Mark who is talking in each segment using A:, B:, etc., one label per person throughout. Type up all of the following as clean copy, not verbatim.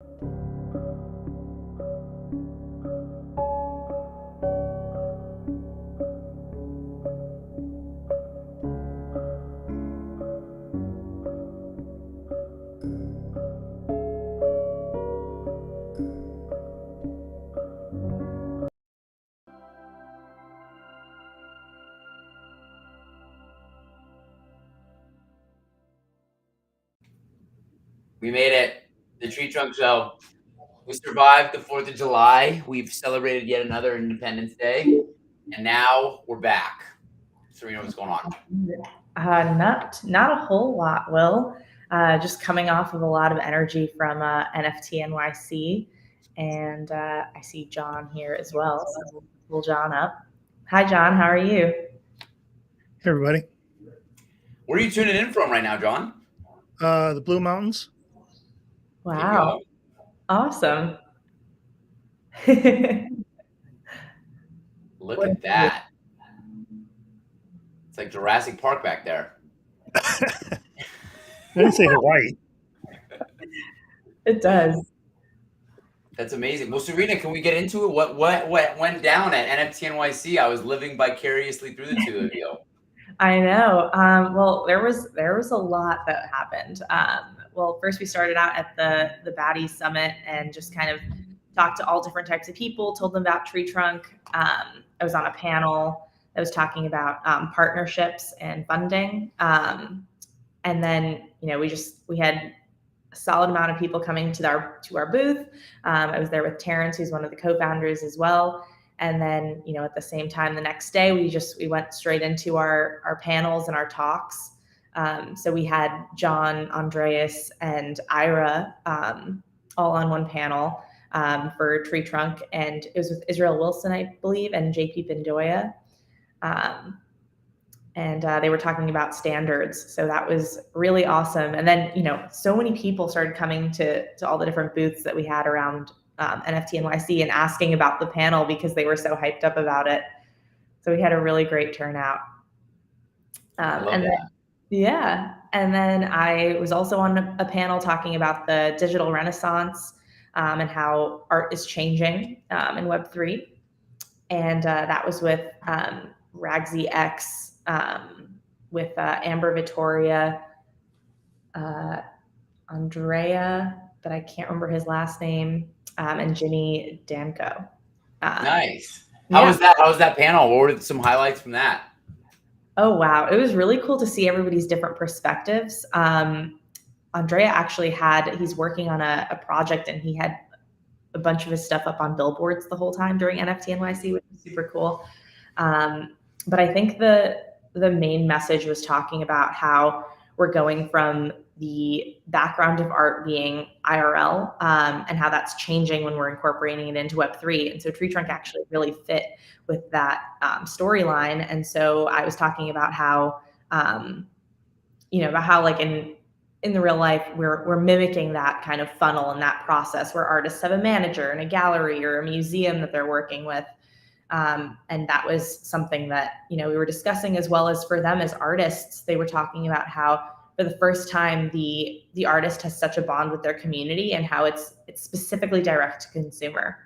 A: We made it. The TreeTrunk Show. We survived the 4th of July. We've celebrated yet another Independence Day, and now we're back. Serena, what's going on?
B: Not a whole lot, Will. Just coming off of a lot of energy from NFT NYC, and I see John here as well. So we'll pull John up. Hi, John. How are you?
C: Hey, everybody.
A: Where are you tuning in from right now, John?
C: The Blue Mountains.
B: Wow. Awesome.
A: Look at that. It's like Jurassic Park back there.
C: I didn't say Hawaii.
B: It does.
A: That's amazing. Well, Serena, can we get into it? What went down at NFT NYC? I was living vicariously through the two of you.
B: I know. Well, there was a lot that happened. Well, first we started out at the Baddie Summit and just kind of talked to all different types of people, told them about TreeTrunk. I was on a panel that was talking about partnerships and funding. And then, we had a solid amount of people coming to our booth. I was there with Terrence, who's one of the co-founders as well. And then, at the same time, the next day, we went straight into our panels and our talks. So we had John, Andreas, and Ira all on one panel for TreeTrunk, and it was with Israel Wilson, I believe, and JP Bendoya. And they were talking about standards. So that was really awesome. And then, so many people started coming to all the different booths that we had around NFT NYC and asking about the panel because they were so hyped up about it. So we had a really great turnout. And then I was also on a panel talking about the digital renaissance and how art is changing in Web3. And that was with Ragsy X, with Amber Vittoria, Andrea, but I can't remember his last name, and Ginny Danko.
A: Nice. How was that panel? What were some highlights from that?
B: Oh, wow. It was really cool to see everybody's different perspectives. Andrea actually he's working on a project, and he had a bunch of his stuff up on billboards the whole time during NFT NYC, which was super cool. But I think the main message was talking about how we're going from the background of art being IRL and how that's changing when we're incorporating it into Web3. And so TreeTrunk actually really fit with that storyline. And so I was talking about how, about how like in the real life, we're mimicking that kind of funnel and that process where artists have a manager and a gallery or a museum that they're working with. And that was something that, we were discussing, as well as for them as artists. They were talking about how for the first time, the artist has such a bond with their community and how it's specifically direct to consumer.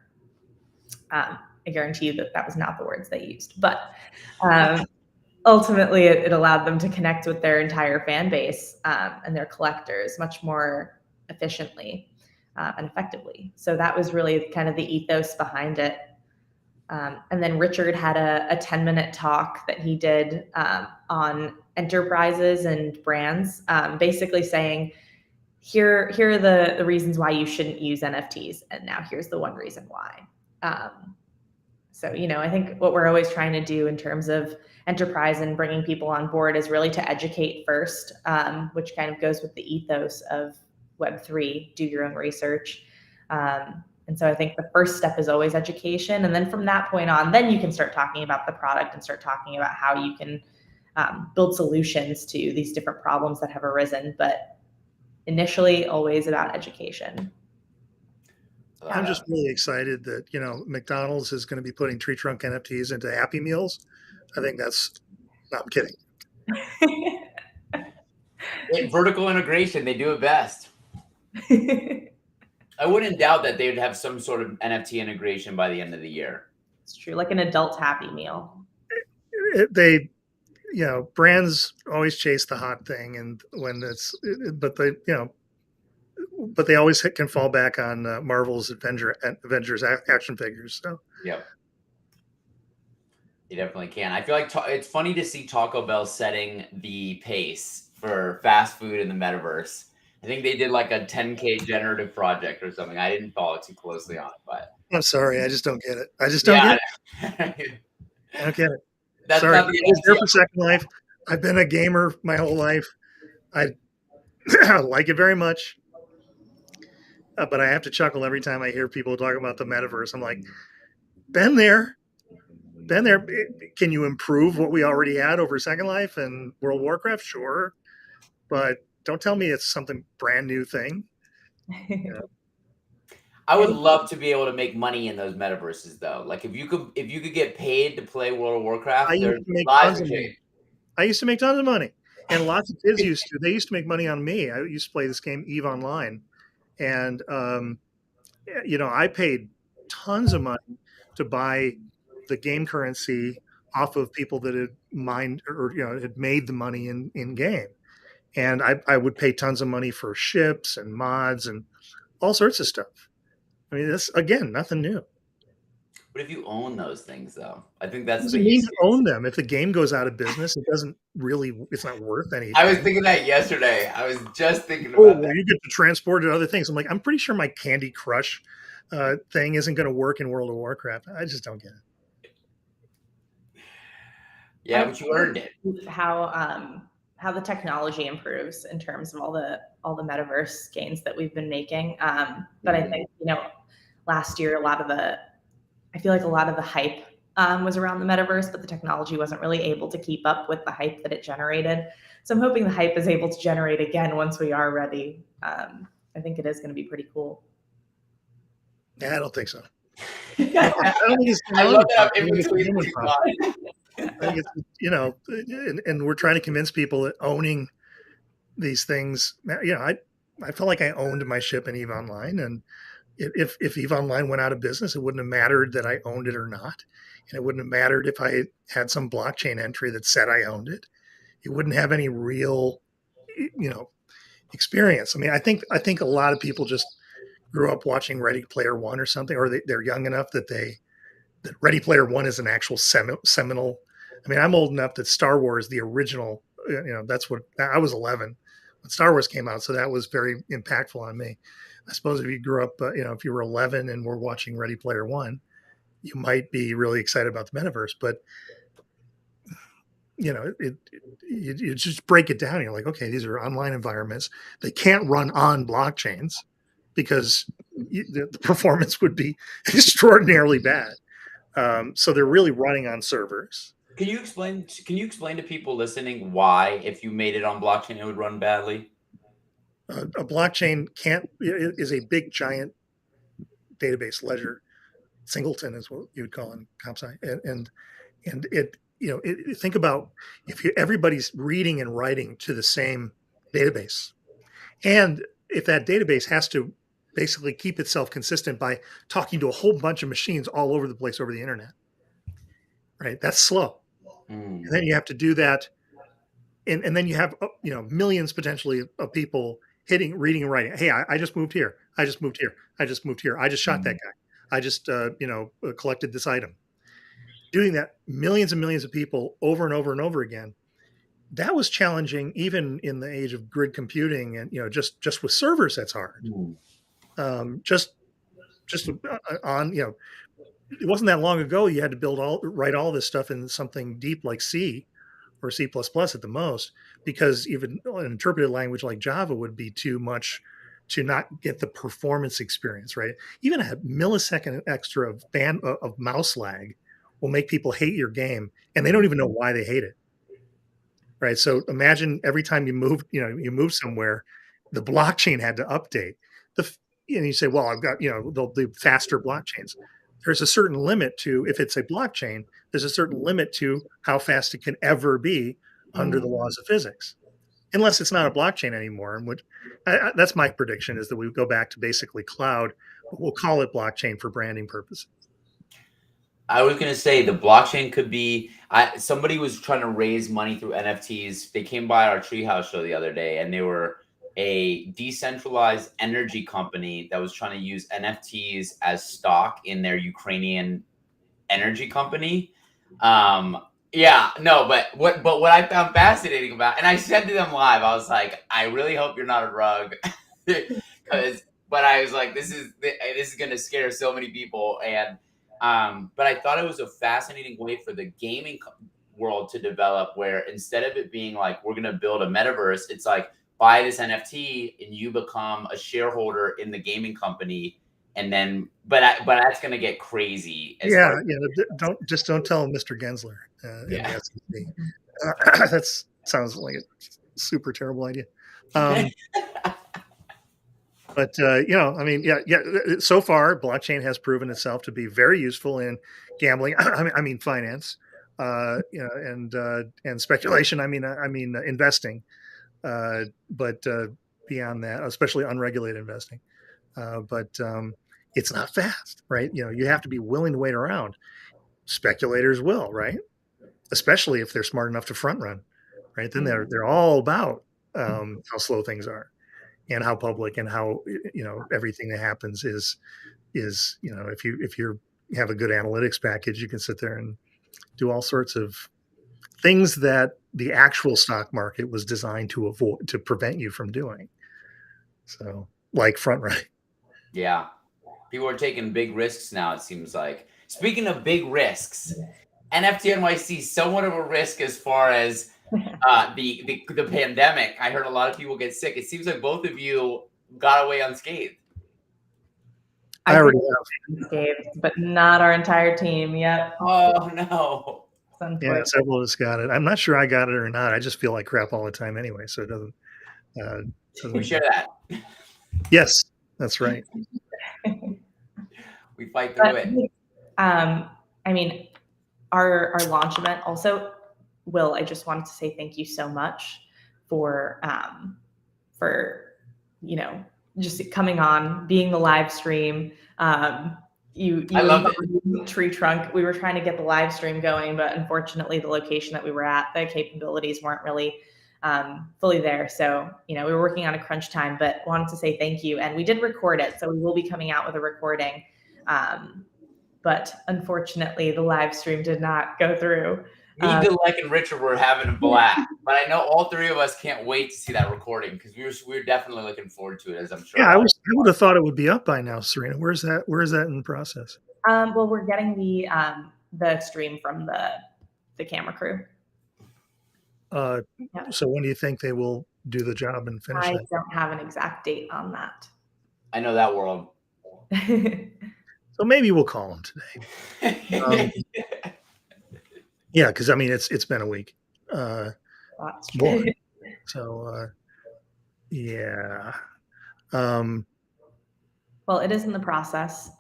B: I guarantee you that was not the words they used, but ultimately it allowed them to connect with their entire fan base and their collectors much more efficiently and effectively. So that was really kind of the ethos behind it. And then Richard had a 10-minute talk that he did on enterprises and brands, basically saying, here are the reasons why you shouldn't use NFTs, and now here's the one reason why. So, I think what we're always trying to do in terms of enterprise and bringing people on board is really to educate first, which kind of goes with the ethos of Web3, do your own research. And so I think the first step is always education. And then from that point on, then you can start talking about the product and start talking about how you can build solutions to these different problems that have arisen. But initially, always about education.
C: I'm just really excited that, McDonald's is going to be putting TreeTrunk NFTs into Happy Meals. I think I'm kidding.
A: Vertical integration, they do it best. I wouldn't doubt that they would have some sort of NFT integration by the end of the year.
B: It's true, like an adult Happy Meal.
C: They, brands always chase the hot thing, and when it's, but they, but they always can fall back on Marvel's Avengers action figures. So
A: Yep. You definitely can. I feel like it's funny to see Taco Bell setting the pace for fast food in the metaverse. I think they did like a 10K generative project or something. I didn't follow too closely on it, but
C: I'm sorry, I just don't get it. I just don't
A: yeah,
C: get it. I don't get it.
A: that's
C: Sorry,
A: not
C: I
A: the
C: was there
A: NFT.
C: for Second Life. I've been a gamer my whole life. I like it very much, but I have to chuckle every time I hear people talk about the metaverse. I'm like, been there, been there. Can you improve what we already had over Second Life and World of Warcraft? Sure, but don't tell me it's something brand new thing.
A: I would love to be able to make money in those metaverses though. Like if you could get paid to play World of
C: I
A: Warcraft,
C: used
A: their
C: to make
A: lives
C: tons
A: would
C: of money.
A: change.
C: I used to make tons of money, and lots of kids used to. They used to make money on me. I used to play this game Eve Online, and I paid tons of money to buy the game currency off of people that had mined or had made the money in game, and I would pay tons of money for ships and mods and all sorts of stuff. I mean, this again, nothing new.
A: What if you own those things though? I think
C: What
A: that's
C: does
A: the
C: it mean
A: use
C: to
A: case.
C: own them? If the game goes out of business, it doesn't really. It's not worth
A: I was
C: anything.
A: thinking that yesterday. I was just thinking
C: Oh,
A: about
C: well,
A: that.
C: you get to transport it to other things. I'm like, I'm pretty sure my Candy Crush thing isn't going to work in World of Warcraft. I just don't get it.
A: Yeah, but you earned it.
B: How the technology improves in terms of all the metaverse gains that we've been making. But I think last year I feel like a lot of the hype was around the metaverse, but the technology wasn't really able to keep up with the hype that it generated. So I'm hoping the hype is able to generate again once we are ready. I think it is going to be pretty cool.
C: Yeah, I don't think so. I
B: Yeah.
C: don't think it's
A: I love
C: technology
A: that
C: problem.
A: I'm
C: I
A: in
C: think it's a
A: between
C: human
A: two
C: problem.
A: thoughts.
C: I think it's and we're trying to convince people that owning these things. I felt like I owned my ship in Eve Online, and if Eve Online went out of business, it wouldn't have mattered that I owned it or not, and it wouldn't have mattered if I had some blockchain entry that said I owned it. It wouldn't have any real, you know, experience. I mean, I think a lot of people just grew up watching Ready Player One or something, or they're young enough that Ready Player One is an actual seminal. I mean, I'm old enough that Star Wars, the original, that's what I was 11 when Star Wars came out, so that was very impactful on me. I suppose if you grew up, if you were 11 and were watching Ready Player One, you might be really excited about the metaverse. But you just break it down. You're like, okay, these are online environments. They can't run on blockchains because the performance would be extraordinarily bad. So they're really running on servers.
A: Can you explain? Can you explain to people listening why, if you made it on blockchain, it would run badly?
C: A blockchain is a big giant database ledger. Singleton is what you would call in comp sci, and think about if everybody's reading and writing to the same database, and if that database has to basically keep itself consistent by talking to a whole bunch of machines all over the place over the internet, right? That's slow. And then you have to do that, and then you have millions potentially of people reading and writing. Hey, I just moved here. I just moved here. I just moved here. I just shot that guy. I just collected this item. Doing that millions and millions of people over and over and over again. That was challenging even in the age of grid computing, and just with servers that's hard. Just on it wasn't that long ago you had to write all this stuff in something deep like C or C++ at the most, because even an interpreted language like Java would be too much to not get the performance experience, right? Even a millisecond extra of mouse lag will make people hate your game, and they don't even know why they hate it, right? So imagine every time you move somewhere, the blockchain had to update. And you say, well, I've got they'll do faster blockchains. There's a certain limit to, if it's a blockchain, there's a certain limit to how fast it can ever be under the laws of physics. unless it's not a blockchain anymore. And which that's my prediction is that we go back to basically cloud, but we'll call it blockchain for branding purposes.
A: I was gonna say the blockchain could be. Somebody was trying to raise money through NFTs. They came by our Treehouse show the other day, and they were a decentralized energy company that was trying to use NFTs as stock in their Ukrainian energy company. Yeah, no, but what I found fascinating about, and I said to them live, I was like, I really hope you're not a rug, because, but I was like, this is gonna scare so many people, and but I thought it was a fascinating way for the gaming world to develop, where instead of it being like we're gonna build a metaverse, it's like buy this NFT and you become a shareholder in the gaming company, and then but that's gonna get crazy as far
C: Yeah,
A: as
C: don't tell Mr. Gensler in the
A: yeah.
C: SEC. That sounds like a super terrible idea. But I mean, yeah. So far, blockchain has proven itself to be very useful in gambling. I mean, finance, and speculation. I mean, investing. But beyond that, especially unregulated investing. But it's not fast, right? You have to be willing to wait around. Speculators will, right? Especially if they're smart enough to front run, right? Then they're all about how slow things are and how public and how everything that happens is if you have a good analytics package, you can sit there and do all sorts of things that the actual stock market was designed to avoid, to prevent you from doing. So, like front running.
A: Yeah. People are taking big risks now, it seems like. Speaking of big risks, NFT NYC somewhat of a risk as far as the pandemic. I heard a lot of people get sick. It seems like both of you got away unscathed.
C: I
B: I
C: already
B: did
C: have.
B: unscathed, but not our entire team. Yep.
A: Oh no.
B: It's
C: Yeah,
B: unfortunate.
C: several of us got it. I'm not sure I got it or not. I just feel like crap all the time anyway, so it uh,
A: We
C: doesn't.
A: share that.
C: Yes, that's right.
A: We fight through
B: But
A: it.
B: I mean, our launch event also. Will, I just wanted to say thank you so much for for you know just coming on, being the live stream. You
A: I love it.
B: embodied TreeTrunk. We were trying to get the live stream going, but unfortunately, the location that we were at, the capabilities weren't really fully there. So we were working on a crunch time, but wanted to say thank you. And we did record it, so we will be coming out with a recording. But unfortunately, the live stream did not go through.
A: Me, Delek, and Richard were having a blast. But I know all three of us can't wait to see that recording, because we're definitely looking forward to it, as I'm sure.
C: Yeah, I would have thought it would be up by now, Serena. Where is that in the process?
B: Well, we're getting the stream from the camera crew.
C: So when do you think they will do the job and finish
B: I
C: that?
B: don't have an exact date on that.
A: I know that world.
C: So maybe we'll call them today. Yeah, because I mean it's been a week. More. So yeah.
B: Well, it is in the process.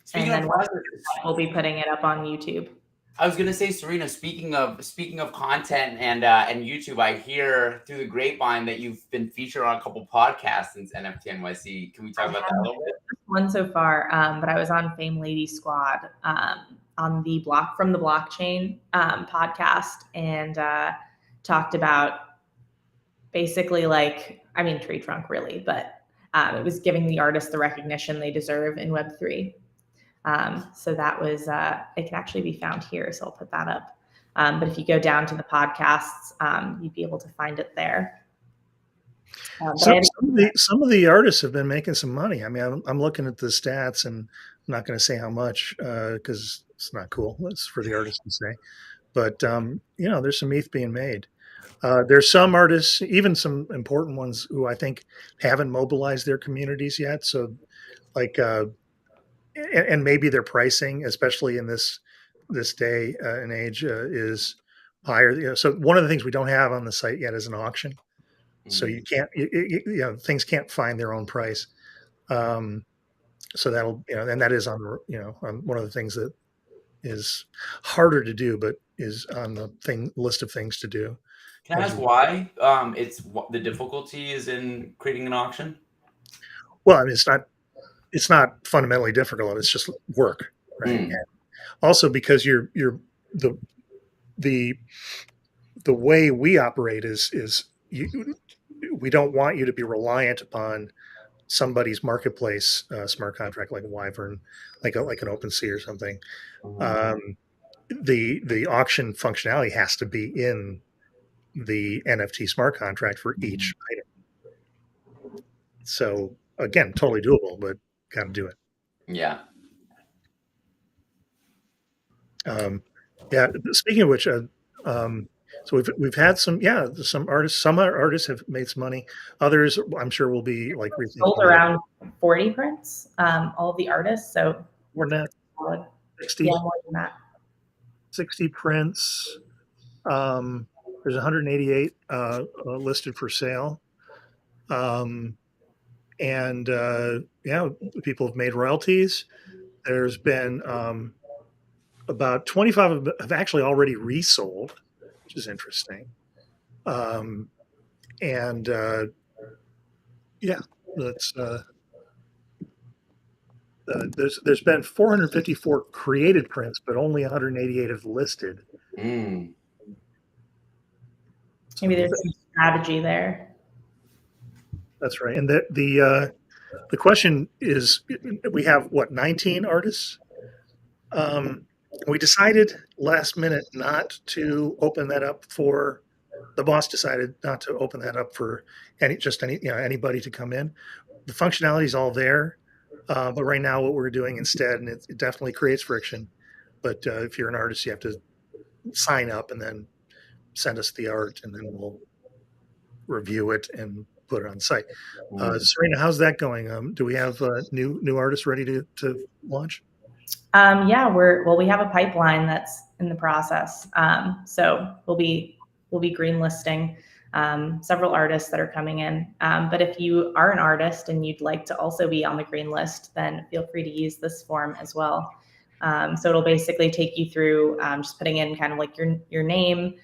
A: Speaking
B: and
A: of
B: then
A: processes,
B: we'll be putting it up on YouTube.
A: I was gonna say, Serena, speaking of content and YouTube, I hear through the grapevine that you've been featured on a couple podcasts since NFT NYC. Can we talk about that a little bit?
B: One so far, but I was on Fame Lady Squad on the Blockchain podcast, and talked about basically TreeTrunk really, but it was giving the artists the recognition they deserve in Web3. So that was, it can actually be found here. So I'll put that up. But if you go down to the podcasts, you'd be able to find it there.
C: Some of the artists have been making some money. I mean, I'm looking at the stats, and I'm not going to say how much because it's not cool. It's for the artists to say. But there's some ETH being made. There's some artists, even some important ones, who I think haven't mobilized their communities yet. So, like, and maybe their pricing, especially in this day and age, is higher. So one of the things we don't have on the site yet is an auction. So you can't, things can't find their own price. So that'll, and that is on one of the things that is harder to do, but is on the list of things to do,
A: Can I ask why? The difficulty is in creating an auction.
C: Well, I mean, it's not fundamentally difficult. It's just work, right?
A: Mm.
C: Also, because the the the way we operate is we don't want you to be reliant upon somebody's marketplace smart contract like Wyvern, like an OpenSea or something. Um, the auction functionality has to be in the NFT smart contract for each item. So again, totally doable, but got to do it.
A: Yeah.
C: Yeah. Speaking of which, so we've had some artists. Some artists have made some money. Others, I'm sure, will be like
B: Sold
C: rethinking.
B: around 40 prints, all of the artists. So
C: We're not
B: solid.
C: 60,
B: Yeah, more than that.
C: 60 prints. There's 188 listed for sale. And yeah, people have made royalties. There's been about 25 have actually already resold, which is interesting. And yeah, that's there's been 454 created prints, but only 188 have listed.
A: Mm.
B: Maybe there's some strategy there.
C: That's right. And the question is, we have what, 19 artists? We decided last minute not to open that up for. The boss decided not to open that up for anybody to come in. The functionality is all there, but right now what we're doing instead, and it definitely creates friction. But if you're an artist, you have to sign up and then send us the art, and then we'll review it and put it on site. Serena, how's that going? Do we have new artists ready to launch?
B: Yeah, we have a pipeline that's in the process. So we'll be greenlisting several artists that are coming in. But if you are an artist and you'd like to also be on the green list, then feel free to use this form as well. So it'll basically take you through just putting in kind of like your name,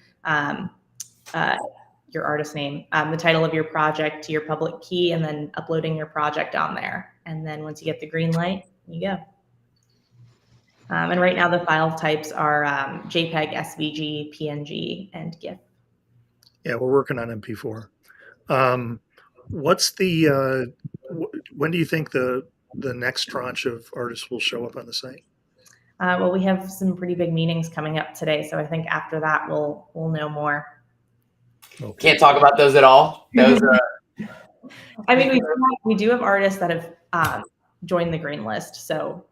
B: your artist name, the title of your project to your public key, and then uploading your project on there. And then once you get the green light, you go. And right now the file types are JPEG, SVG, PNG, and GIF.
C: Yeah, we're working on MP4. What's when do you think the next tranche of artists will show up on the site?
B: Well, we have some pretty big meetings coming up today, so I think after that we'll know more.
C: Okay.
A: Can't talk about those at all. Those are.
B: I mean, we do have artists that have joined the green list, so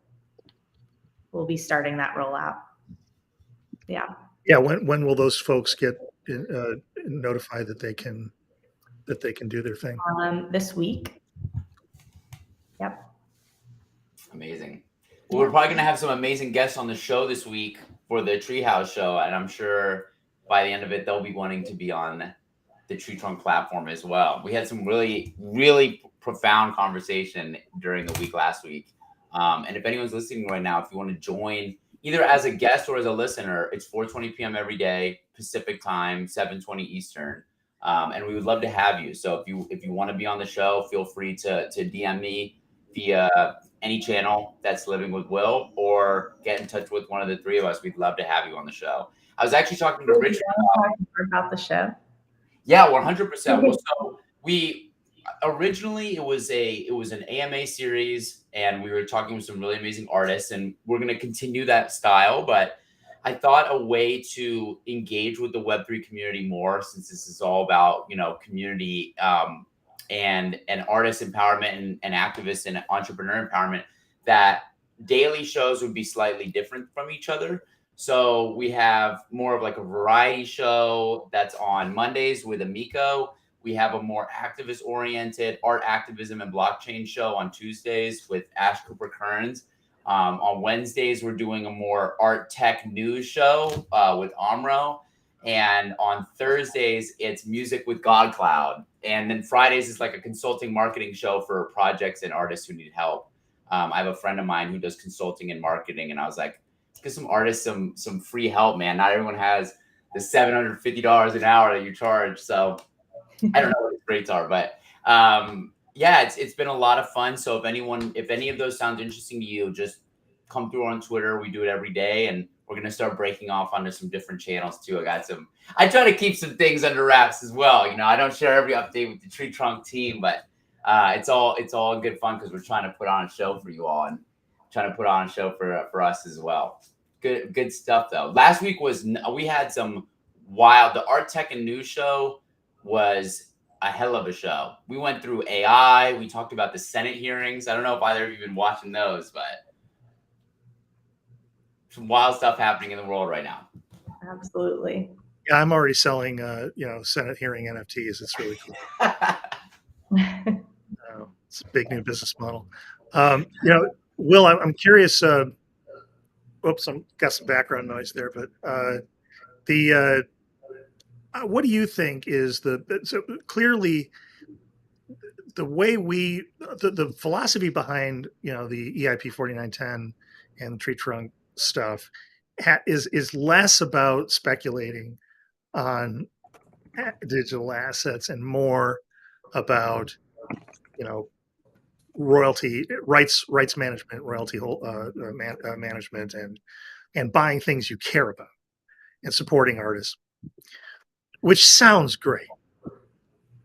B: we'll be starting that rollout. Yeah.
C: Yeah. When will those folks get notified that they can do their thing?
B: This week. Yep.
A: Amazing. Well, we're probably going to have some amazing guests on the show this week for the Treehouse show, and I'm sure by the end of it, they'll be wanting to be on the TreeTrunk platform as well. We had some really, really profound conversation during the week last week. And if anyone's listening right now, if you want to join either as a guest or as a listener, it's 4:20 p.m. every day, Pacific time, 7:20 Eastern. And we would love to have you. So if you want to be on the show, feel free to DM me via any channel that's Living with Will, or get in touch with one of the three of us. We'd love to have you on the show. I was actually talking to Richard
B: about the show.
A: Yeah, 100%. Well, so we originally it was an AMA series, and we were talking with some really amazing artists, and we're going to continue that style. But I thought a way to engage with the Web3 community more, since this is all about community and artist empowerment and activist and entrepreneur empowerment, that daily shows would be slightly different from each other. So we have more of like a variety show that's on Mondays with Amico. We have a more activist oriented art activism and blockchain show on Tuesdays with Ash Cooper Kearns. On Wednesdays, we're doing a more art tech news show with Amro. And on Thursdays, it's music with God Cloud. And then Fridays is like a consulting marketing show for projects and artists who need help. I have a friend of mine who does consulting and marketing, and I was like, give some artists some free help, man. Not everyone has the $750 an hour that you charge. So I don't know what his rates are, but yeah, it's been a lot of fun. So if any of those sounds interesting to you, just come through on Twitter. We do it every day, and we're gonna start breaking off onto some different channels too. I try to keep some things under wraps as well. I don't share every update with the TreeTrunk team, but it's all good fun because we're trying to put on a show for you all and trying to put on a show for us as well. Good stuff though. Last week we had some wild. The Art Tech and News show was a hell of a show. We went through AI. We talked about the Senate hearings. I don't know if either of you have been watching those, but some wild stuff happening in the world right now.
B: Absolutely.
C: Yeah, I'm already selling, Senate hearing NFTs. It's really cool. It's a big new business model. Will, I'm curious. Oops, I got some background noise there, but what do you think is so clearly the way the philosophy behind the EIP 4910 and tree trunk stuff is less about speculating on digital assets and more about royalty rights management, royalty management, and buying things you care about and supporting artists, which sounds great,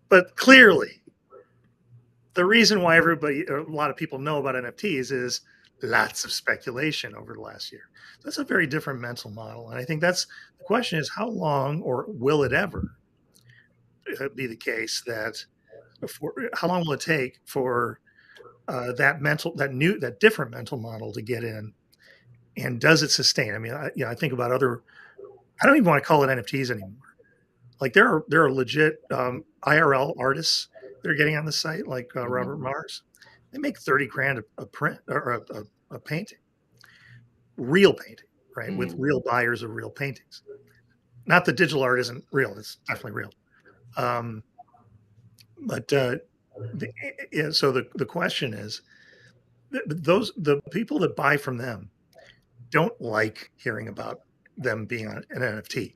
C: but clearly the reason why a lot of people know about NFTs is lots of speculation over the last year. That's a very different mental model, and I think the question is how long, or will it ever be the case that how long will it take for that different mental model to get in, and does it sustain? I mean, I think about I don't even want to call it NFTs anymore. Like there are legit IRL artists that are getting on the site, like Robert Mars. They make 30 grand a print or a painting, real painting, right? With real buyers of real paintings. Not that digital art isn't real; it's definitely real. So the question is, the people that buy from them don't like hearing about them being on an NFT.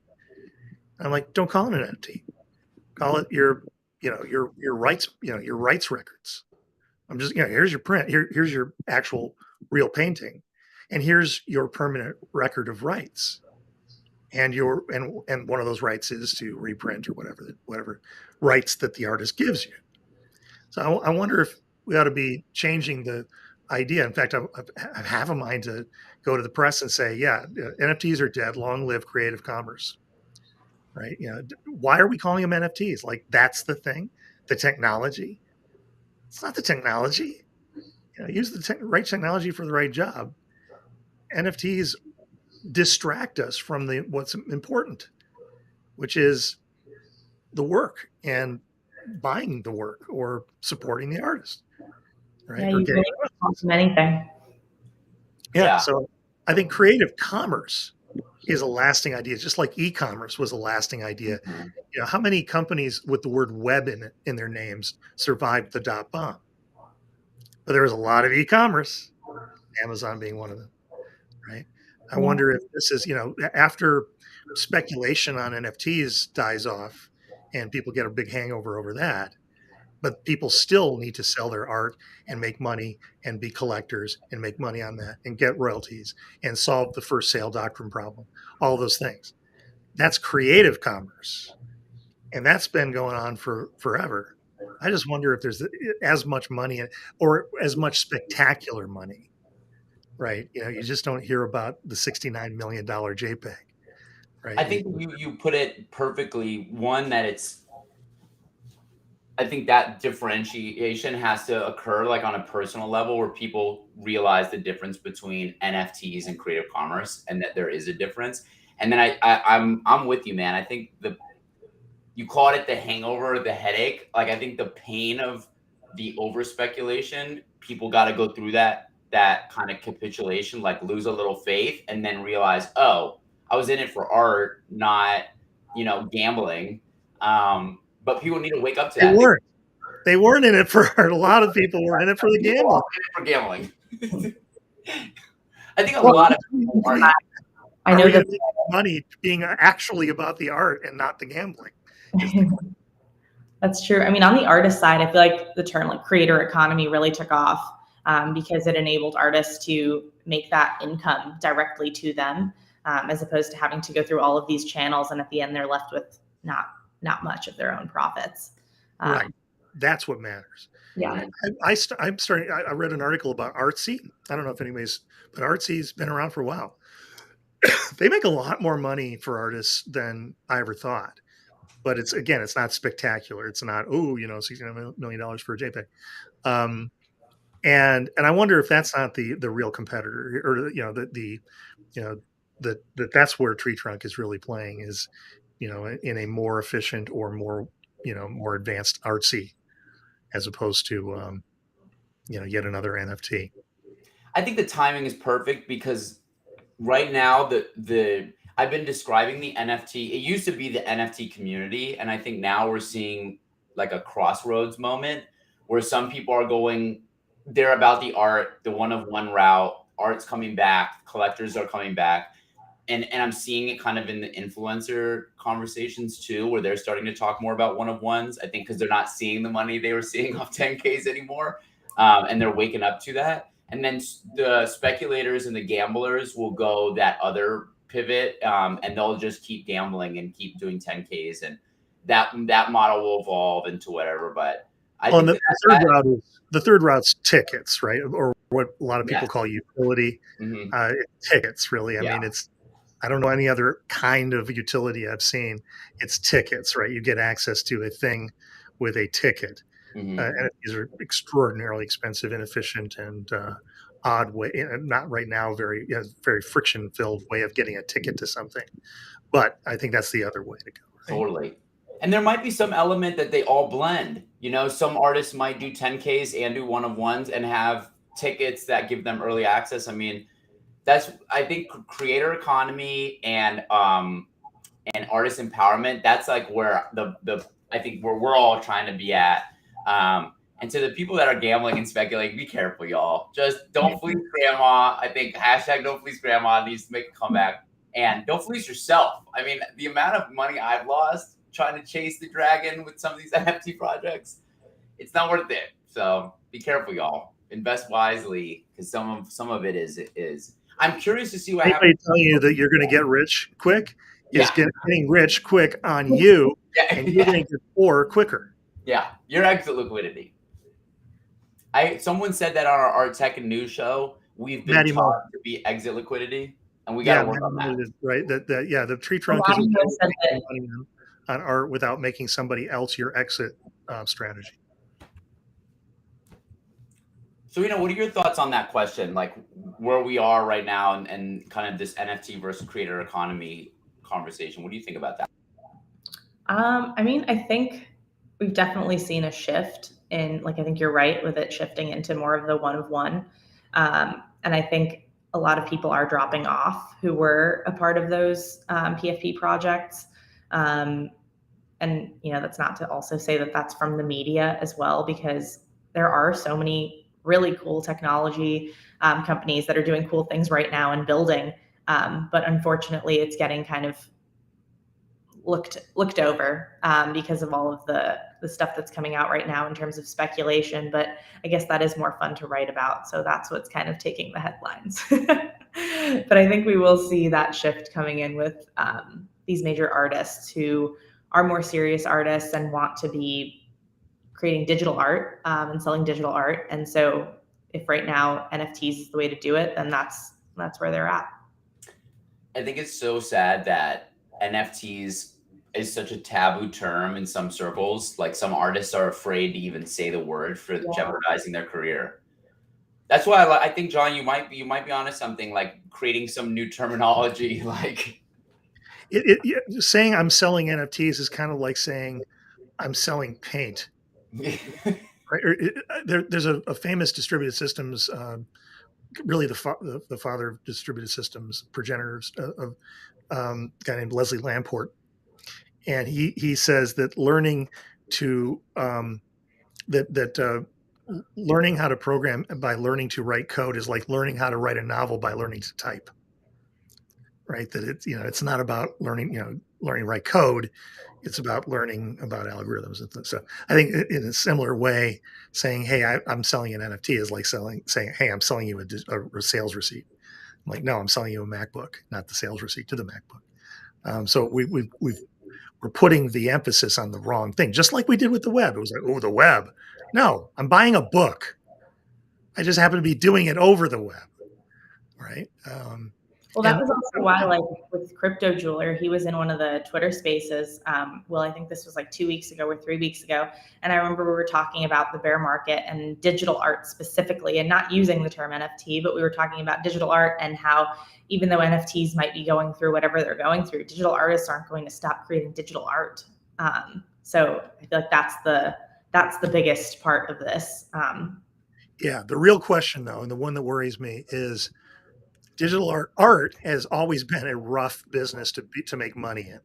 C: I'm like, don't call it an NFT. Call it your rights, your rights records. I'm just, here's your print. Here's your actual real painting, and here's your permanent record of rights. And one of those rights is to reprint or whatever rights that the artist gives you. So I wonder if we ought to be changing the idea. In fact, I have a mind to go to the press and say, yeah, NFTs are dead. Long live creative commerce. Right? Why are we calling them NFTs? Like that's the thing, the technology. It's not the technology. Use the right technology for the right job. NFTs distract us from what's important, which is the work and buying the work or supporting the artist. Right?
B: Yeah, you really can't cost them anything.
C: Yeah. So I think creative commerce is a lasting idea, just like e-commerce was a lasting idea. How many companies with the word web in their names survived the .bomb? But there was a lot of e-commerce, Amazon being one of them, right? I wonder if this is, after speculation on NFTs dies off and people get a big hangover over that, but people still need to sell their art and make money and be collectors and make money on that and get royalties and solve the first sale doctrine problem, all those things. That's creative commerce. And that's been going on for forever. I just wonder if there's as much money or as much spectacular money, right? You just don't hear about the $69 million JPEG, right?
A: I think you put it perfectly. One, I think that differentiation has to occur like on a personal level where people realize the difference between NFTs and creative commerce and that there is a difference. And then I'm with you, man. I think you called it the hangover, the headache. Like I think the pain of the over speculation, people got to go through that kind of capitulation, like lose a little faith and then realize, oh, I was in it for art, not, gambling. But people need to wake up to that.
C: They weren't in it for art. A lot of people were in it for the gambling.
A: I think a lot of people weren't.
B: I
C: Are
B: know
C: we going
B: that
C: to make money being actually about the art and not the gambling?
B: that's true. I mean, on the artist side, I feel like the term like creator economy really took off because it enabled artists to make that income directly to them, as opposed to having to go through all of these channels, and at the end they're left with not much of their own profits.
C: Right. That's what matters.
B: Yeah.
C: I'm starting. I read an article about Artsy. I don't know if anybody's, but Artsy's been around for a while. They make a lot more money for artists than I ever thought. But it's again, it's not spectacular. It's not $69 million for a JPEG. And I wonder if that's not the real competitor, or the you know that's where TreeTrunk is really playing, is in a more efficient or more advanced Artsy, as opposed to yet another NFT.
A: I think the timing is perfect because right now the I've been describing the NFT. It used to be the NFT community, and I think now we're seeing like a crossroads moment where some people are going, they're about the art, the one of one route. Art's coming back, collectors are coming back, and I'm seeing it kind of in the influencer conversations too, where they're starting to talk more about one of ones. I think because they're not seeing the money they were seeing off 10Ks anymore, and they're waking up to that. And then the speculators and the gamblers will go that other pivot, and they'll just keep gambling and keep doing 10Ks, and that model will evolve into whatever. But I
C: Well, and
A: think
C: the third route's tickets, right? Or what a lot of people
A: yes,
C: call utility.
A: hmm
C: Tickets, really. I
A: yeah,
C: mean, I don't know any other kind of utility I've seen. It's tickets, right? You get access to a thing with a ticket.
A: hmm
C: And these are extraordinarily expensive, inefficient, and odd way. Not right now, very friction filled way of getting a ticket to something. But I think that's the other way to go, right?
A: totally. And there might be some element that they all blend. Some artists might do 10Ks and do one of ones and have tickets that give them early access. I mean, that's I think creator economy and artist empowerment. That's like where the I think where we're all trying to be at. And to the people that are gambling and speculating, be careful, y'all. Just don't fleece grandma. I think hashtag don't fleece grandma needs to make a comeback. And don't fleece yourself. I mean, the amount of money I've lost trying to chase the dragon with some of these NFT projects, it's not worth it. So be careful, y'all. Invest wisely because some of it is. I'm curious to see what
C: Anybody
A: happens.
C: telling you that you're going to get rich quick is
A: Yeah,
C: getting rich quick on you,
A: yeah,
C: and you're
A: yeah,
C: going to get poor quicker.
A: yeah. Your exit liquidity. Someone said that on our tech and news show, we've been
C: Matty Mo.
A: taught to be exit liquidity, and we got
C: Yeah,
A: to work on that.
C: right. The tree
B: A
C: trunk is
B: lot
C: a
B: of
C: way
B: you have
C: of
B: said that.
C: making money on art without making somebody else your exit strategy.
A: So, what are your thoughts on that question? Like where we are right now and kind of this NFT versus creator economy conversation. What do you think about that?
B: I mean, I think we've definitely seen a shift in, like, I think you're right with it shifting into more of the one of one. And I think a lot of people are dropping off who were a part of those PFP projects. Um, and, that's not to also say that that's from the media as well, because there are so many really cool technology companies that are doing cool things right now and building. But unfortunately, it's getting kind of looked over because of all of the stuff that's coming out right now in terms of speculation. But I guess that is more fun to write about, so that's what's kind of taking the headlines. But I think we will see that shift coming in with these major artists who are more serious artists and want to be creating digital art and selling digital art. And so if right now NFTs is the way to do it, then that's where they're at.
A: I think it's so sad that NFTs is such a taboo term in some circles. Like some artists are afraid to even say the word for
B: Yeah.
A: jeopardizing their career. That's why I think, John, you might be onto something like creating some new terminology. Like,
C: Saying I'm selling NFTs is kind of like saying I'm selling paint. Right? There's a famous distributed systems, really the father of distributed systems, progenitors of a guy named Leslie Lamport, and he says that to learning how to program by learning to write code is like learning how to write a novel by learning to type. right? That it's, it's not about learning, learning to write code. It's about learning about algorithms and things. So I think in a similar way, saying, "Hey, I'm selling an NFT," is like saying, "Hey, I'm selling you a sales receipt." I'm like, no, I'm selling you a MacBook, not the sales receipt to the MacBook. So we're putting the emphasis on the wrong thing, just like we did with the web. It was like, oh, the web. No, I'm buying a book. I just happen to be doing it over the web, right?
B: Well, that was also why, like with Crypto Jeweler, he was in one of the Twitter spaces. Well, I think this was like 2 weeks ago or 3 weeks ago. And I remember we were talking about the bear market and digital art specifically, and not using the term NFT, but we were talking about digital art and how even though NFTs might be going through whatever they're going through, digital artists aren't going to stop creating digital art. So I feel like that's the biggest part of this.
C: Yeah, the real question though, and the one that worries me is digital art has always been a rough business to make money in,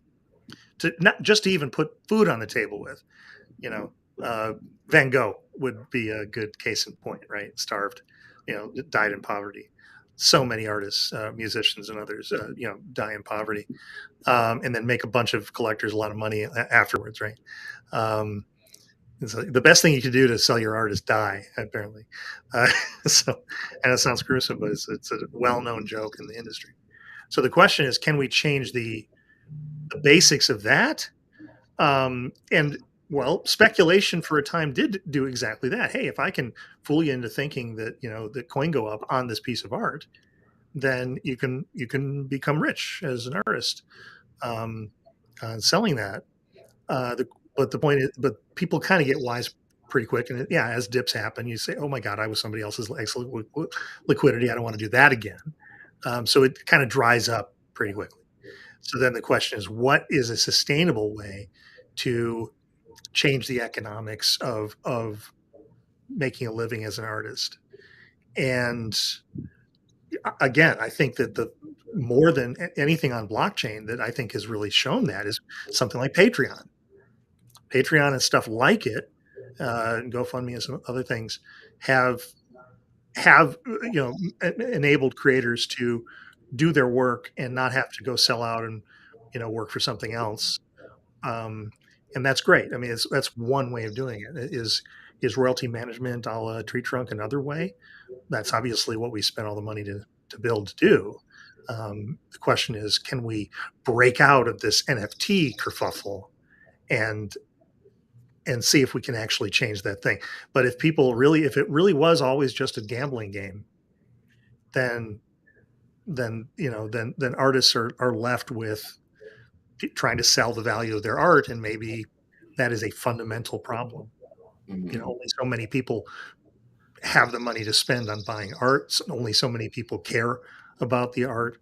C: to not just to even put food on the table with. Van Gogh would be a good case in point, right? Starved, died in poverty. So many artists, musicians, and others, die in poverty, and then make a bunch of collectors a lot of money afterwards, right? So the best thing you can do to sell your art is die, apparently. Uh, and it sounds gruesome, but it's a well-known joke in the industry. So the question is, can we change the basics of that? And well, speculation for a time did do exactly that. Hey, if I can fool you into thinking that that coin go up on this piece of art, then you can become rich as an artist, selling that. But the point is, but people kind of get wise pretty quick, and yeah, as dips happen, you say, "Oh my God, I was somebody else's excellent liquidity. I don't want to do that again." So it kind of dries up pretty quickly. So then the question is, what is a sustainable way to change the economics of making a living as an artist? And again, I think that the more than anything on blockchain that I think has really shown that is something like Patreon and stuff like it, GoFundMe and some other things have enabled creators to do their work and not have to go sell out and work for something else. Um, and that's great. I mean, that's one way of doing it. Is royalty management a la TreeTrunk another way? That's obviously what we spent all the money to build to do. The question is, can we break out of this NFT kerfuffle and see if we can actually change that thing? But if it really was always just a gambling game, then then artists are left with trying to sell the value of their art, and maybe that is a fundamental problem.
A: Mhm.
C: Only so many people have the money to spend on buying art. Only so many people care about the art,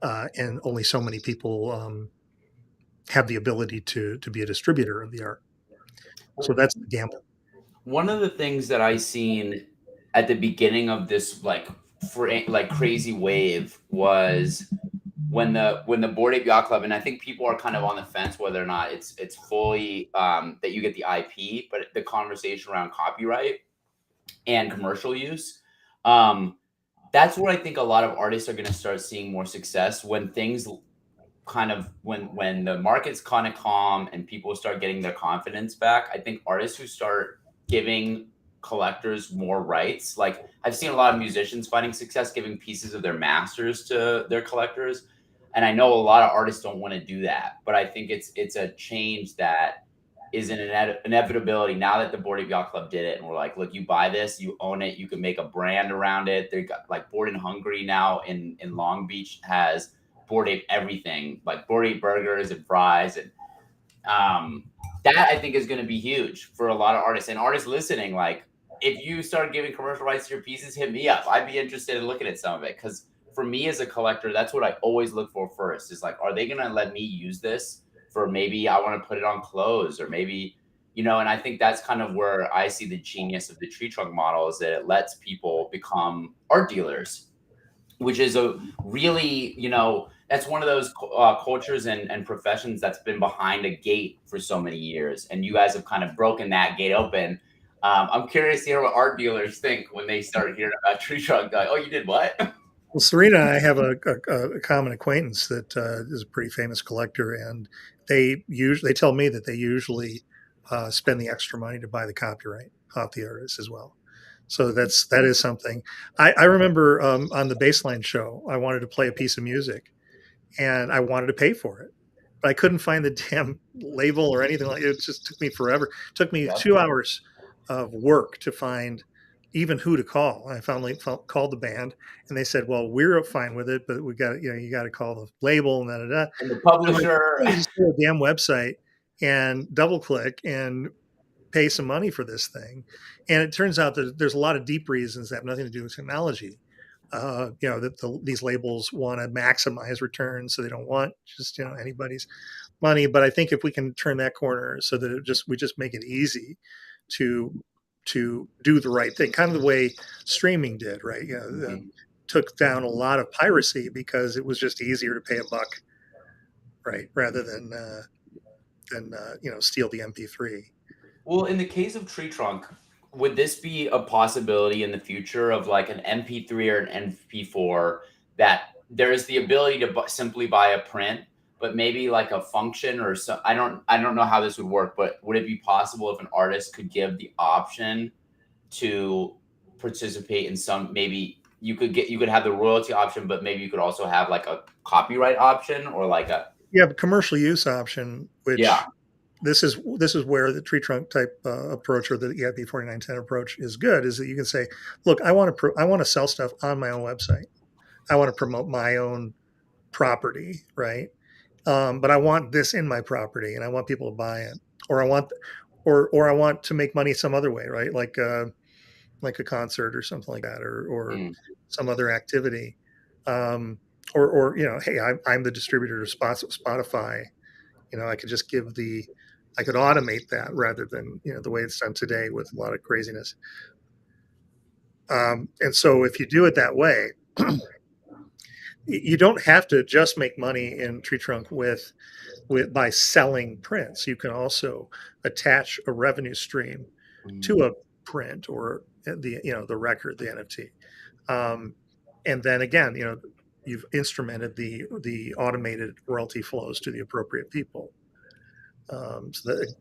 C: and only so many people have the ability to be a distributor of the art. So that's the gamble.
A: One of the things that I seen at the beginning of this like crazy wave was when the Board Ape Yacht Club, and I think people are kind of on the fence whether or not it's fully that you get the IP, but the conversation around copyright and commercial use. That's where I think a lot of artists are going to start seeing more success when things kind of when the market's kind of calm and people start getting their confidence back. I think artists who start giving collectors more rights, like I've seen a lot of musicians finding success giving pieces of their masters to their collectors, and I know a lot of artists don't want to do that, but I think it's a change that is an inevitability now that the Board Ape Yacht Club did it, and we're like, look, you buy this, you own it, you can make a brand around it. They got like Board and Hungry now in Long Beach has Board Ape everything, like Board Ape burgers and fries, and that I think is going to be huge for a lot of artists and artists listening. Like, if you start giving commercial rights to your pieces, hit me up. I'd be interested in looking at some of it because for me as a collector, that's what I always look for first. Is like, are they going to let me use this for maybe I want to put it on clothes or maybe. And I think that's kind of where I see the genius of the TreeTrunk model is that it lets people become art dealers, which is a really, that's one of those cultures and professions that's been behind a gate for so many years. And you guys have kind of broken that gate open. I'm curious to hear what art dealers think when they start hearing about TreeTrunk. Like, oh, you did what?
C: Well, Serena and I have a common acquaintance that is a pretty famous collector, and they tell me that they usually spend the extra money to buy the copyright off the artist as well. So that is something. I remember on the Baseline show, I wanted to play a piece of music, and I wanted to pay for it, but I couldn't find the damn label or anything like it. It just took me forever. It took me
A: Yep.
C: 2 hours of work to find even who to call. I finally called the band, and they said, "Well, we're fine with it, but we got you got to call the label and da da da."
A: And the
C: I'm like,
A: publisher.
C: "Let me just go to a damn website and double click and pay some money for this thing." And it turns out that there's a lot of deep reasons that have nothing to do with technology. That these labels want to maximize returns, so they don't want just anybody's money. But I think if we can turn that corner so that we just make it easy to do the right thing, kind of the way streaming did, right? Took down a lot of piracy because it was just easier to pay a buck, right, rather than steal the MP3.
A: Well, in the case of TreeTrunk, would this be a possibility in the future of like an MP3 or an MP4 that there is the ability to simply buy a print, but maybe like a function or so? I don't know how this would work, but would it be possible if an artist could give the option to participate in some, maybe you could have the royalty option, but maybe you could also have like a copyright option or like a
C: You have a commercial use option,
A: yeah.
C: which this is where the tree trunk type approach or the EIP 4910 approach is good. Is that you can say, look, I want to sell stuff on my own website. I want to promote my own property, right? But I want this in my property, and I want people to buy it, or I want to make money some other way, right? Like a concert or something like that, or
A: Mm.
C: some other activity, or hey, I'm the distributor of Spotify. I could just I could automate that rather than the way it's done today with a lot of craziness. And so if you do it that way, you don't have to just make money in Tree Trunk by selling prints. You can also attach a revenue stream to a print or the record, the NFT. And then again, you've instrumented the automated royalty flows to the appropriate people. So that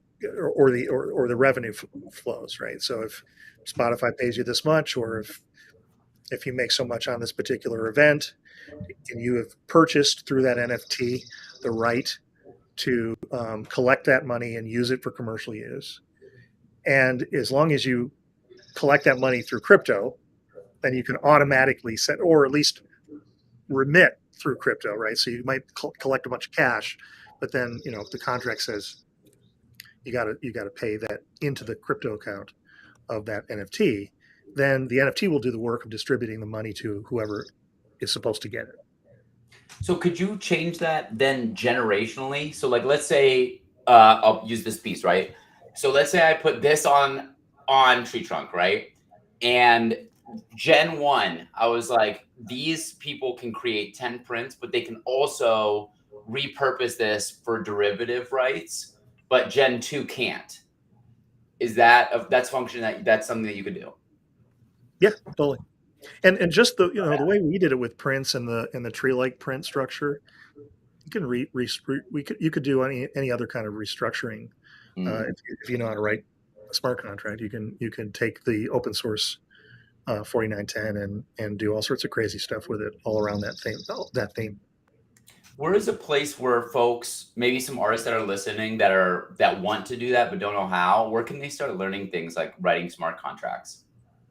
C: or the revenue flows, right? So if Spotify pays you this much, or if you make so much on this particular event, and you have purchased through that NFT the right to collect that money and use it for commercial use, and as long as you collect that money through crypto, then you can automatically set, or at least remit through crypto, right? So you might collect a bunch of cash, but then if the contract says you got to pay that into the crypto account of that NFT, then the NFT will do the work of distributing the money to whoever is supposed to get it.
A: So could you change that then generationally? So like let's say I'll use this piece, right? So let's say I put this on Tree Trunk, right? And Gen 1, I was like, these people can create 10 prints, but they can also repurpose this for derivative rights, but Gen 2 can't. Is that's function that's something that you could do?
C: Yeah, totally. And just the way we did it with prints and the tree like print structure, you can you could do any other kind of restructuring.
A: Mm.
C: If you know how to write a smart contract, you can take the open source 4910 and do all sorts of crazy stuff with it all around that theme.
A: Where is a place where folks, maybe some artists that are listening that want to do that but don't know how, where can they start learning things like writing smart contracts?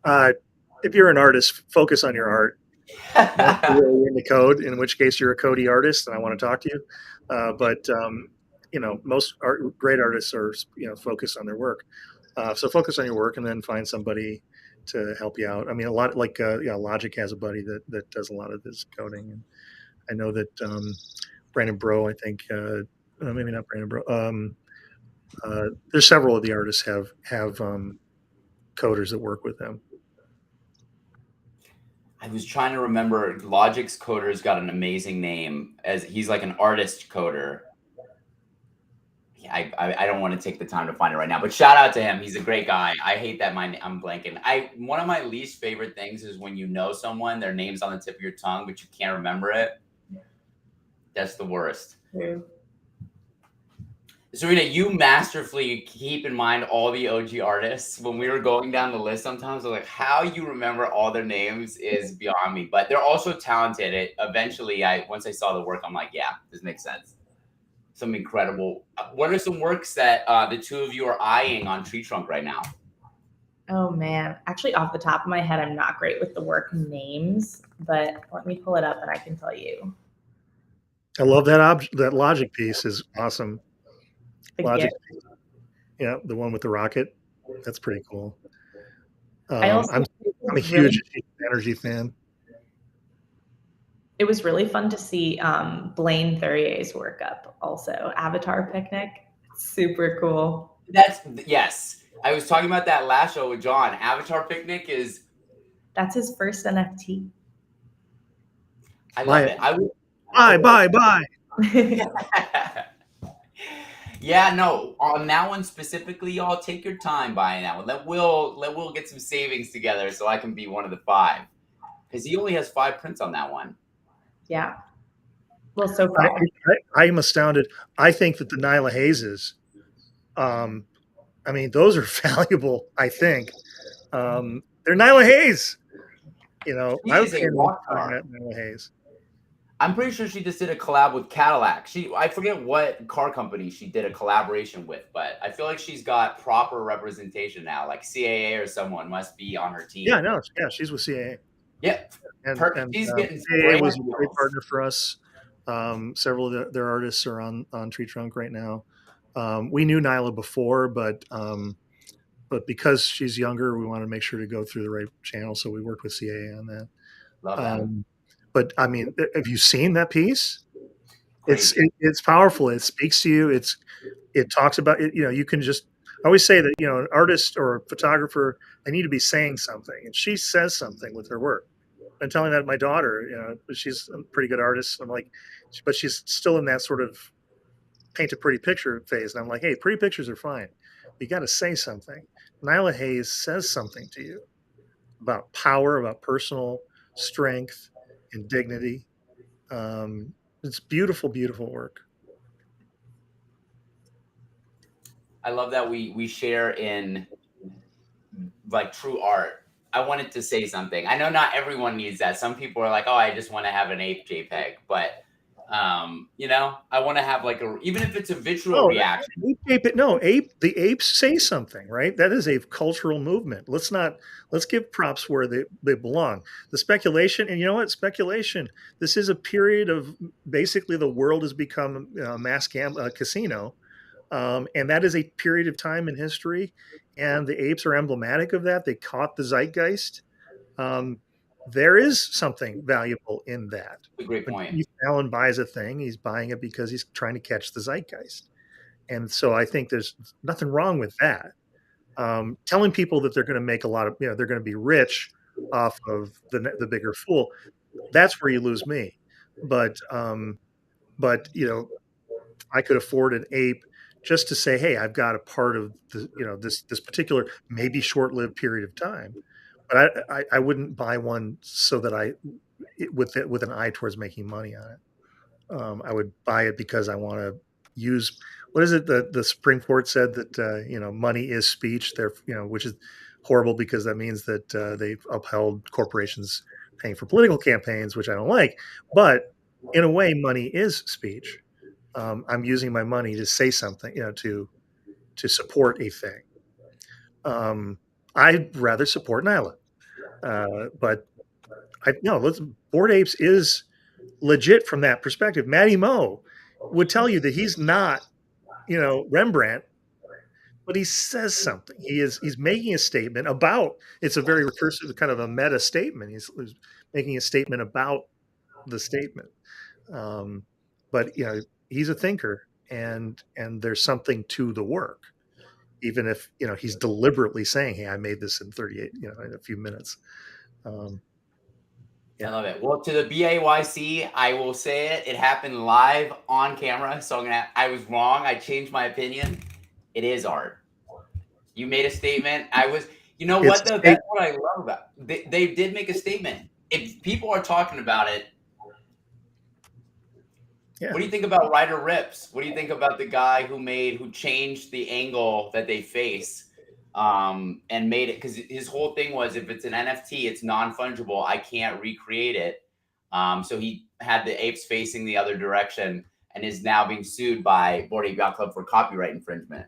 C: Uh, if you're an artist, focus on your art. Unless you're really into code, in which case you're a Cody artist, and I want to talk to you. But most great artists are focused on their work. So focus on your work, and then find somebody to help you out. I mean, a lot like Logic has a buddy that does a lot of this coding, and I know that Brandon Bro, I think, maybe not Brandon Bro. There's several of the artists have coders that work with them.
A: I was trying to remember. Logic's coder's got an amazing name, as he's like an artist coder. I don't want to take the time to find it right now, but shout out to him. He's a great guy. I hate that I'm blanking. One of my least favorite things is when you know someone, their name's on the tip of your tongue, but you can't remember it. That's the worst.
B: True.
A: Serena, you masterfully keep in mind all the OG artists. When we were going down the list, sometimes I was like, how you remember all their names is beyond me. But they're also talented. Eventually, once I saw the work, I'm like, yeah, this makes sense. Some incredible. What are some works that the two of you are eyeing on TreeTrunk right now?
B: Oh man, actually, off the top of my head, I'm not great with the work names, but let me pull it up and I can tell you.
C: I love that Logic piece is awesome. Logic, yeah, the one with the rocket. That's pretty cool. I'm a huge energy fan.
B: It was really fun to see Blaine Thurier's work up also. Avatar Picnic. Super cool.
A: Yes. I was talking about that last show with John. Avatar Picnic
B: That's his first NFT.
A: I love it.
C: Bye.
A: Yeah, no. On that one specifically, y'all take your time buying that one. Let Will get some savings together so I can be one of the 5. Because he only has 5 prints on that one.
B: Yeah. Well, so far.
C: I am astounded. I think that the Nyla Hayeses, I mean, those are valuable, I think. They're Nyla Hayes. You know, I was saying Nyla Hayes.
A: I'm pretty sure she just did a collab with Cadillac. I forget what car company she did a collaboration with, but I feel like she's got proper representation now. Like CAA or someone must be on her team.
C: Yeah, no, yeah, she's with CAA.
A: Yep.
C: And
A: she's getting
C: CAA was a great partner for us. Several of their artists are on TreeTrunk right now. We knew Nyla before, but because she's younger, we wanted to make sure to go through the right channel, so we worked with CAA on that.
A: Love that.
C: But I mean, have you seen that piece? It's powerful. It speaks to you. It talks about it. You know, you can just I always say that, you know, an artist or a photographer, they need to be saying something, and she says something with her work. I'm telling that to my daughter, you know, she's a pretty good artist. I'm like, but she's still in that sort of paint a pretty picture phase. And I'm like, hey, pretty pictures are fine. You got to say something. Nyla Hayes says something to you about power, about personal strength and dignity. It's beautiful, beautiful work.
A: I love that we share in like true art. I wanted to say something. I know not everyone needs that. Some people are like, oh, I just want to have an ape JPEG, but you know, I want to have like even if it's a visual reaction.
C: The apes say something, right? That is a cultural movement. Let's give props where they belong. The speculation, and you know what? Speculation. This is a period of basically the world has become a mass casino. And that is a period of time in history. And the apes are emblematic of that. They caught the zeitgeist. There is something valuable in that.
A: A great point.
C: When Keith Allen buys a thing, he's buying it because he's trying to catch the zeitgeist. And so I think there's nothing wrong with that. Telling people that they're going to make a lot of, you know, they're going to be rich off of the bigger fool, that's where you lose me. But you know, I could afford an ape just to say, hey, I've got a part of the, you know, this particular maybe short-lived period of time. But I wouldn't buy one so that with an eye towards making money on it. I would buy it because I want to use, what is it the Supreme Court said that you know, money is speech. There, you know, which is horrible because that means that they've upheld corporations paying for political campaigns, which I don't like. But in a way, money is speech. I'm using my money to say something, you know, to support a thing. I'd rather support Nyla, but Bored Apes is legit from that perspective. Matty Moe would tell you that he's not, you know, Rembrandt, but he says something. He's making a statement about. It's a very recursive kind of a meta statement. He's making a statement about the statement. But you know, he's a thinker, and there's something to the work, even if, you know, he's deliberately saying, hey, I made this in 38, you know, in a few minutes.
A: I love it. Well, to the BAYC, I will say it. It happened live on camera. So I was wrong. I changed my opinion. It is art. You made a statement. You know
C: It's
A: what
C: a
A: though?
C: state.
A: That's what I love about they did make a statement. If people are talking about it,
C: Yeah.
A: what do you think about Ryder Rips? What do you think about the guy who changed the angle that they face, and made it? Because his whole thing was, if it's an NFT, it's non-fungible. I can't recreate it. So he had the apes facing the other direction, and is now being sued by Board Ape Yacht Club for copyright infringement.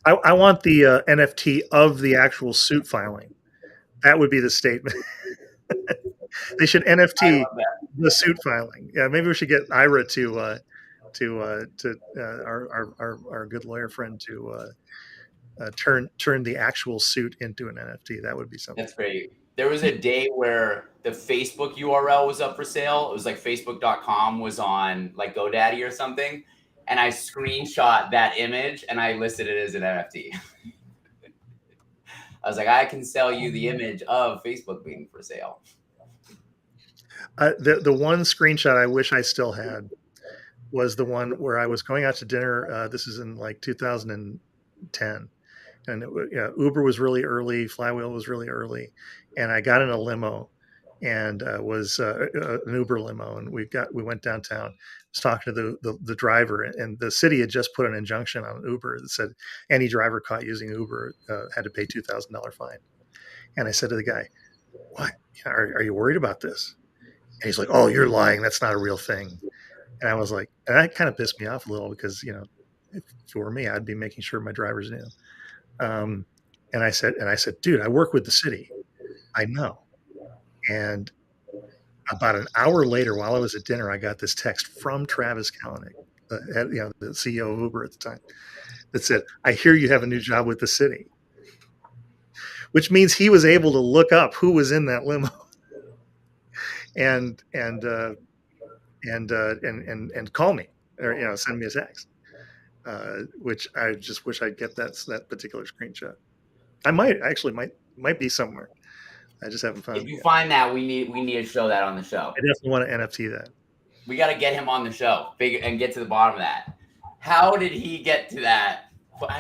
C: I want the NFT of the actual suit filing. That would be the statement. They should
A: I
C: NFT
A: love that.
C: the suit filing. Yeah, maybe we should get Ira to our good lawyer friend to turn the actual suit into an NFT. That would be something.
A: That's great. There was a day where the Facebook URL was up for sale. It was like facebook.com was on like GoDaddy or something. And I screenshot that image and I listed it as an NFT. I was like, I can sell you the image of Facebook being for sale.
C: The one screenshot I wish I still had was the one where I was going out to dinner. This is in like 2010, and Uber was really early, Flywheel was really early, and I got in a limo, and was an Uber limo, and we went downtown. I was talking to the driver, and the city had just put an injunction on Uber that said any driver caught using Uber had to pay $2,000 fine. And I said to the guy, "What? Are you worried about this?" And he's like, "Oh, you're lying. That's not a real thing." And I was like, and that kind of pissed me off a little because, if it were me, I'd be making sure my drivers knew. Um, and I said, dude, I work with the city. I know. And about an hour later, while I was at dinner, I got this text from Travis Kalanick, the CEO of Uber at the time, that said, "I hear you have a new job with the city," which means he was able to look up who was in that limo and call me, or send me a text. Which I just wish I'd get that particular screenshot. I might be somewhere. I just haven't found
A: If
C: it
A: you
C: yet.
A: find that, we need to show that on the show.
C: I definitely want to NFT that.
A: We got to get him on the show and get to the bottom of that. How did he get to that?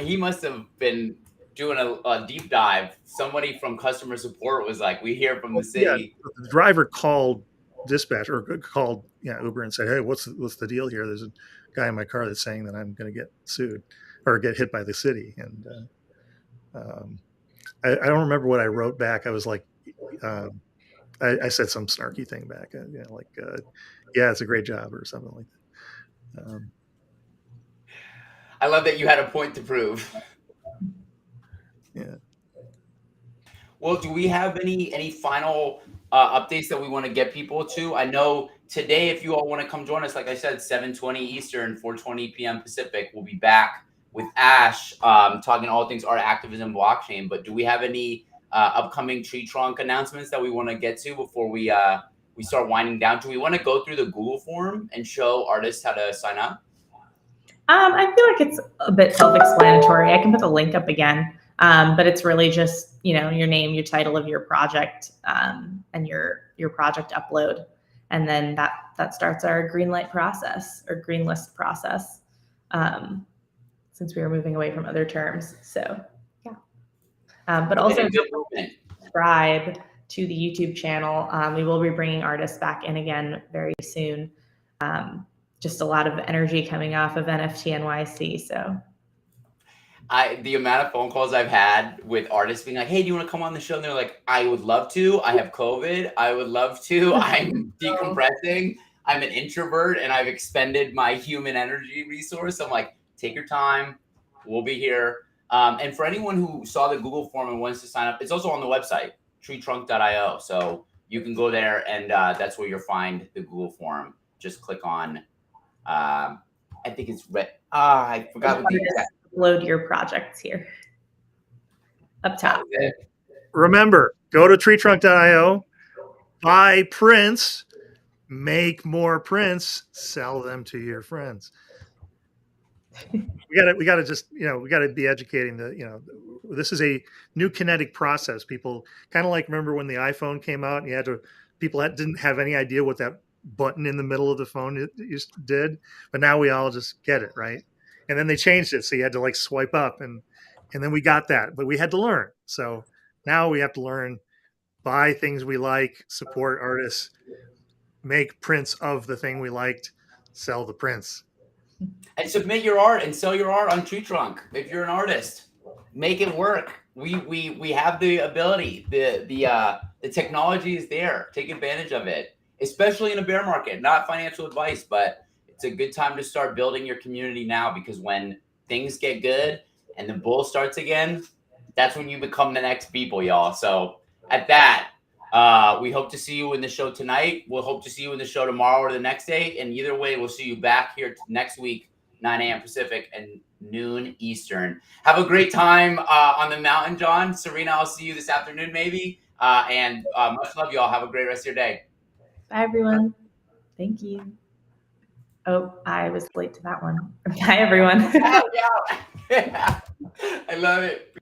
A: He must have been doing a deep dive. Somebody from customer support was like, "We hear from the
C: Yeah,
A: city."
C: the driver called dispatch or called Uber and said, "Hey, what's the deal here? There's a guy in my car that's saying that I'm going to get sued or get hit by the city." And I don't remember what I wrote back. I was like, I said some snarky thing back, like, "Yeah, it's a great job" or something like that.
A: I love that you had a point to prove.
C: Yeah.
A: Well, do we have any final updates that we want to get people to? I know today, if you all want to come join us, like I said, 7:20 Eastern, 4:20 p.m. Pacific, we'll be back with Ash, talking all things art activism blockchain. But do we have any upcoming TreeTrunk announcements that we want to get to before we start winding down? Do we want to go through the Google form and show artists how to sign up?
B: I feel like it's a bit self-explanatory. I can put the link up again, but it's really just your name, your title of your project, and your project upload, and then that starts our green light process or green list process. Since we were moving away from other terms, so yeah. But also subscribe to the YouTube channel. We will be bringing artists back in again very soon. Just a lot of energy coming off of NFT NYC. So
A: the amount of phone calls I've had with artists being like, "Hey, do you want to come on the show?" And they're like, "I would love to. I have COVID. I would love to. I'm decompressing. I'm an introvert and I've expended my human energy resource." I'm like, "Take your time. We'll be here." And for anyone who saw the Google form and wants to sign up, it's also on the website, TreeTrunk.io. So you can go there and that's where you'll find the Google form. Just click on, I think it's red. I forgot what the exact.
B: Upload your projects here up top.
C: Remember, go to treetrunk.io, buy prints, make more prints, sell them to your friends. We got to just, we got to be educating this is a new kinetic process. People kind of like, remember when the iPhone came out and you had to people didn't have any idea what that button in the middle of the phone did, but now we all just get it, right? And then they changed it, so you had to like swipe up, and then we got that, but we had to learn. So now we have to learn, buy things we like, support artists, make prints of the thing we liked, sell the prints.
A: And submit your art and sell your art on TreeTrunk. If you're an artist, make it work. We have the ability. The technology is there. Take advantage of it, especially in a bear market. Not financial advice, but it's a good time to start building your community now, because when things get good and the bull starts again, that's when you become the next people, y'all. So at that, we hope to see you in the show tonight. We'll hope to see you in the show tomorrow or the next day. And either way, we'll see you back here next week, 9 a.m. Pacific and noon Eastern. Have a great time on the mountain, John. Serena, I'll see you this afternoon, maybe. And much love, y'all. Have a great rest of your day.
B: Bye, everyone. Thank you. Oh, I was late to that one. Bye, everyone.
A: Yeah. I love it.